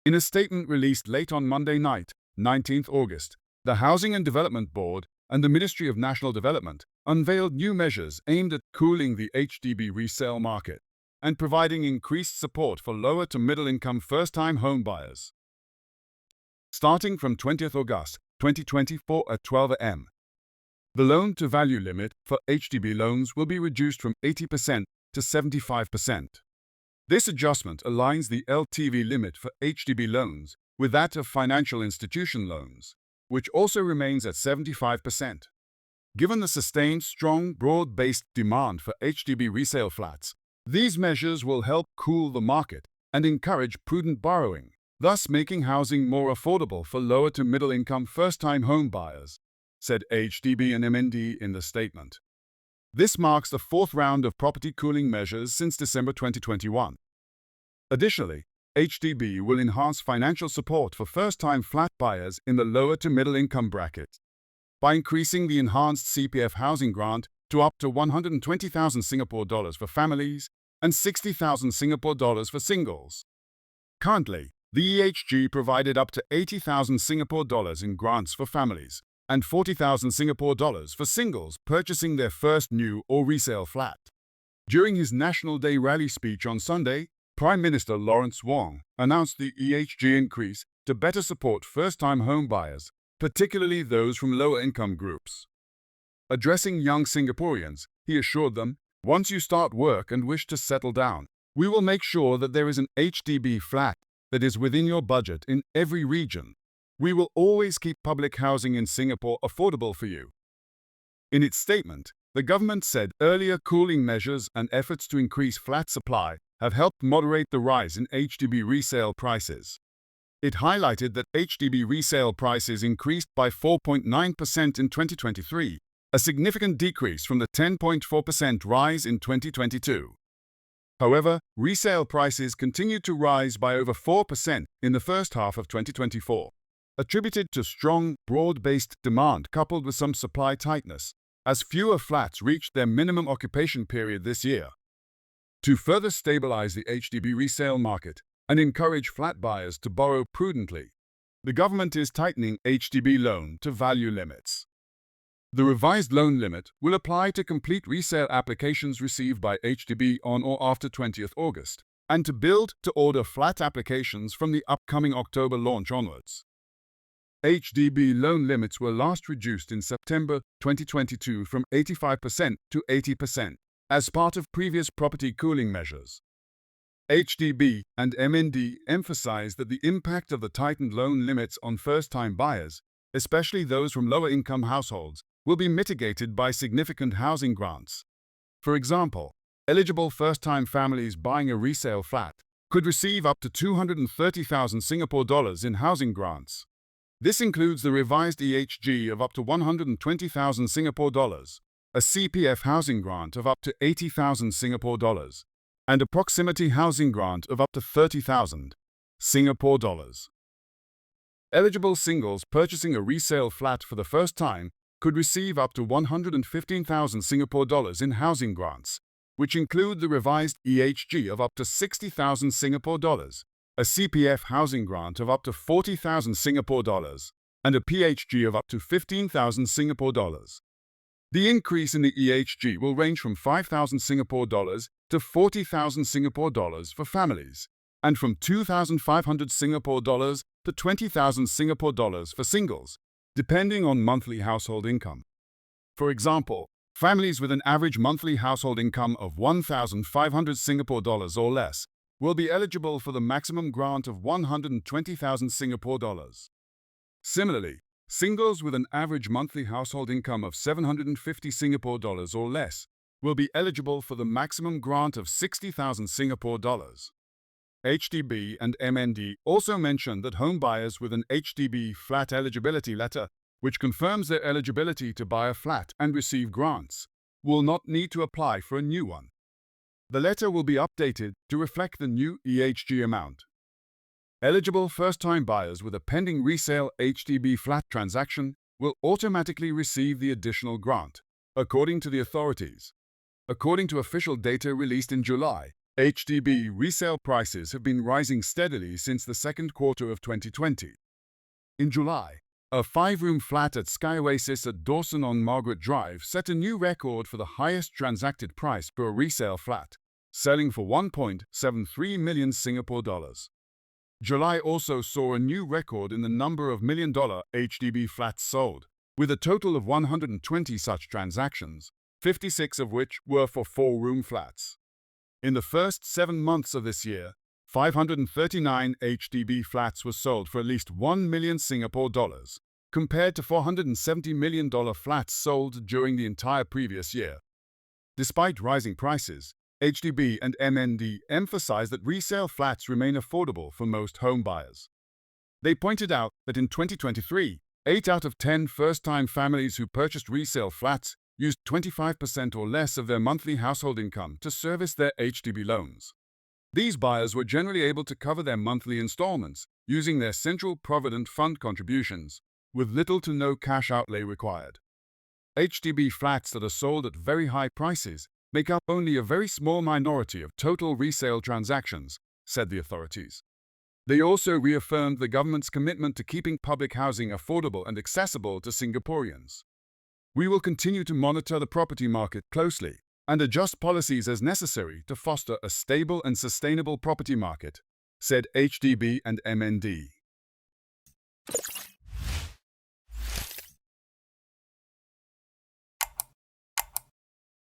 In a statement released late on Monday night, 19th August, the Housing and Development Board and the Ministry of National Development unveiled new measures aimed at cooling the HDB resale market and providing increased support for lower to middle-income first-time home buyers. Starting from 20th August 2024 at 12 a.m., the loan-to-value limit for HDB loans will be reduced from 80% to 75%. This adjustment aligns the LTV limit for HDB loans with that of financial institution loans, which also remains at 75%. Given the sustained, strong, broad-based demand for HDB resale flats, these measures will help cool the market and encourage prudent borrowing, thus making housing more affordable for lower to middle-income first-time home buyers, said HDB and MND in the statement. This marks the fourth round of property cooling measures since December 2021. Additionally, HDB will enhance financial support for first-time flat buyers in the lower to middle-income bracket by increasing the Enhanced CPF Housing Grant to up to 120,000 Singapore dollars for families and 60,000 Singapore dollars for singles. Currently, the EHG provided up to 80,000 Singapore dollars in grants for families and 40,000 Singapore dollars for singles purchasing their first new or resale flat. During his National Day rally speech on Sunday, Prime Minister Lawrence Wong announced the EHG increase to better support first-time home buyers, particularly those from lower-income groups. Addressing young Singaporeans, he assured them, "Once you start work and wish to settle down, we will make sure that there is an HDB flat that is within your budget in every region. We will always keep public housing in Singapore affordable for you." In its statement, the government said earlier cooling measures and efforts to increase flat supply have helped moderate the rise in HDB resale prices. It highlighted that HDB resale prices increased by 4.9% in 2023, a significant decrease from the 10.4% rise in 2022. However, resale prices continued to rise by over 4% in the first half of 2024, attributed to strong, broad-based demand coupled with some supply tightness, as fewer flats reached their minimum occupation period this year. To further stabilize the HDB resale market and encourage flat buyers to borrow prudently, the government is tightening HDB loan-to-value limits. The revised loan limit will apply to complete resale applications received by HDB on or after 20th August, and to build-to-order flat applications from the upcoming October launch onwards. HDB loan limits were last reduced in September 2022 from 85% to 80% as part of previous property cooling measures. HDB and MND emphasized that the impact of the tightened loan limits on first-time buyers, especially those from lower-income households, will be mitigated by significant housing grants. For example, eligible first-time families buying a resale flat could receive up to 230,000 Singapore dollars in housing grants. This includes the revised EHG of up to 120,000 Singapore dollars, a CPF housing grant of up to 80,000 Singapore dollars, and a proximity housing grant of up to 30,000 Singapore dollars. Eligible singles purchasing a resale flat for the first time could receive up to 115,000 Singapore dollars in housing grants, which include the revised EHG of up to 60,000 Singapore dollars, a CPF housing grant of up to 40,000 Singapore dollars, and a PHG of up to 15,000 Singapore dollars. The increase in the EHG will range from 5,000 Singapore dollars to 40,000 Singapore dollars for families, and from 2,500 Singapore dollars to 20,000 Singapore dollars for singles, depending on monthly household income. For example, families with an average monthly household income of 1,500 Singapore dollars or less will be eligible for the maximum grant of 120,000 Singapore dollars. Similarly, singles with an average monthly household income of 750 Singapore dollars or less will be eligible for the maximum grant of 60,000 Singapore dollars. HDB and MND also mentioned that home buyers with an HDB flat eligibility letter, which confirms their eligibility to buy a flat and receive grants, will not need to apply for a new one. The letter will be updated to reflect the new EHG amount. Eligible first-time buyers with a pending resale HDB flat transaction will automatically receive the additional grant, according to the authorities. According to official data released in July, HDB resale prices have been rising steadily since the second quarter of 2020. In July, a 5-room flat at Sky Oasis at Dawson on Margaret Drive set a new record for the highest transacted price for a resale flat, selling for 1.73 million Singapore dollars. July also saw a new record in the number of million-dollar HDB flats sold, with a total of 120 such transactions, 56 of which were for 4-room flats. In the first 7 months of this year, 539 HDB flats were sold for at least 1 million Singapore dollars, compared to $470 million flats sold during the entire previous year. Despite rising prices, HDB and MND emphasize that resale flats remain affordable for most home buyers. They pointed out that in 2023, 8 out of 10 first-time families who purchased resale flats used 25% or less of their monthly household income to service their HDB loans. These buyers were generally able to cover their monthly installments using their Central Provident Fund contributions, with little to no cash outlay required. HDB flats that are sold at very high prices make up only a very small minority of total resale transactions, said the authorities. They also reaffirmed the government's commitment to keeping public housing affordable and accessible to Singaporeans. We will continue to monitor the property market closely and adjust policies as necessary to foster a stable and sustainable property market, said HDB and MND.